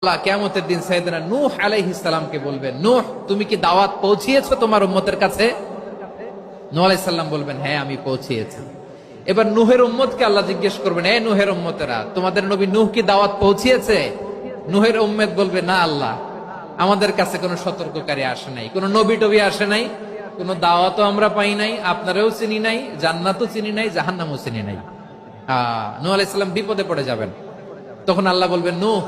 আল্লাহ কিয়ামতের দিন সাইয়েদনা নূহ আলাইহিস সালামকে বলবেন, নূহ তুমি কি দাওয়াত পৌঁছিয়েছো তোমার উম্মতের কাছে? নূহ আলাইহিস সালাম বলবেন, হ্যাঁ আমি পৌঁছিয়েছি। এবার নূহের উম্মতকে আল্লাহ জিজ্ঞেস করবেন, এ নূহের উম্মতেরা, তোমাদের নবী নূহ কি দাওয়াত পৌঁছিয়েছে? নূহের উম্মত বলবে, না আল্লাহ, আমাদের কাছে কোনো সতর্ককারী আসে নাই, কোনো নবী টবি আসে নাই, কোনো দাওয়াতও আমরা পাই নাই, আপনারাও চিনি নাই, জান্নাতও চিনি নাই, জাহান্নামও চিনি নাই। নূহ আলাইহিস সালাম বিপদে পড়ে যাবেন। তখন আল্লাহ বলবেন, নূহ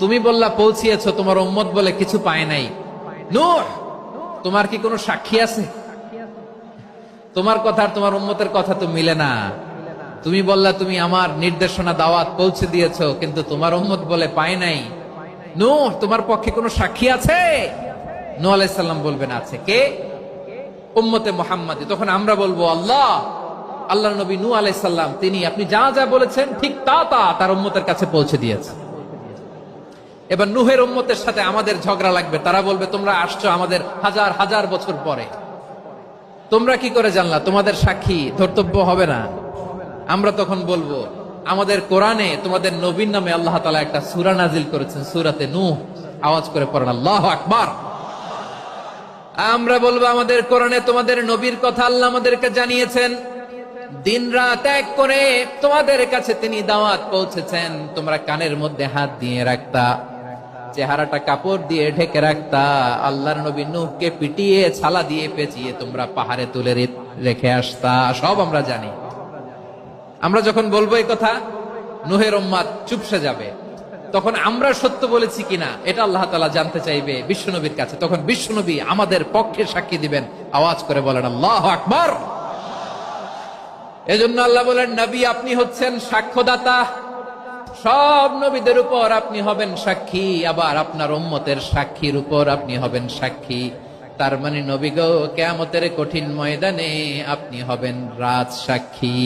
তুমি বললা পৌঁছিয়েছো, তোমার উম্মত বলে কিছু পায় নাই। নূহ তোমার কি কোনো সাক্ষী আছে? তোমার কথা আর তোমার উম্মতের কথা তো মিলে না। তুমি বললা তুমি আমার নির্দেশনা দাওয়াত পৌঁছে দিয়েছো, কিন্তু তোমার উম্মত বলে পায় নাই। নূহ তোমার পক্ষে কোনো সাক্ষী আছে? নূহ আলাইহিস সালাম বলবেন, আছে। কে? উম্মতে মুহাম্মাদী। তখন আমরা বলবো, আল্লাহ, আল্লাহর নবী নূহ আলাইহিস সালাম তিনি আপনি যা যা বলেছেন ঠিক তা তা তার উম্মতের কাছে পৌঁছে দিয়েছে। এবার নূহের উম্মতের সাথে আমাদের ঝগড়া লাগবে। তারা বলবে, তোমরা আসছো আমাদের হাজার হাজার বছর পরে, তোমরা কি করে জানলা? তোমাদের সাক্ষী ধর্তব্য হবে না? আমরা তখন বলবো, আমাদের কোরআনে তোমাদের নবীর নামে আল্লাহ তাআলা একটা সূরা নাজিল করেছেন, সূরাতে নূহ। আওয়াজ করে পড়েন আল্লাহু আকবার। আমরা বলবো, আমাদের কোরআনে তোমাদের নবীর কথা আল্লাহ আমাদেরকে জানিয়েছেন, দিন রাত এক করে তোমাদের কাছে তিনি দাওয়াত পৌঁছেছেন। তোমরা কানের মধ্যে হাত দিয়ে রাখতা, চেহারাটা কাপড় দিয়ে ঢেকে রাখতা, আল্লাহর নবী নূহকে পিটিয়ে ছালা দিয়ে পেঁচিয়ে তোমরা পাহাড়ে তুলে রেখে আসতা। সব আমরা জানি। আমরা যখন বলবো এই কথা, নূহের উম্মত চুপসে যাবে। তখন আমরা সত্য বলেছি কিনা এটা আল্লাহ তাআলা জানতে চাইবে বিশ্বনবীর কাছে। তখন বিশ্বনবী আমাদের পক্ষে সাক্ষী দিবেন। আওয়াজ করে বলেন আল্লাহু আকবার। এজন্য আল্লাহ বলেন, নবী আপনি হচ্ছেন সাক্ষ্যদাতা, সব নবীদের উপর আপনি হবেন সাক্ষী, আবার আপনার উম্মতের সাক্ষীর উপর আপনি হবেন সাক্ষী। তার মানে নবী গো, কিয়ামতের কঠিন ময়দানে আপনি হবেন রাজ সাক্ষী।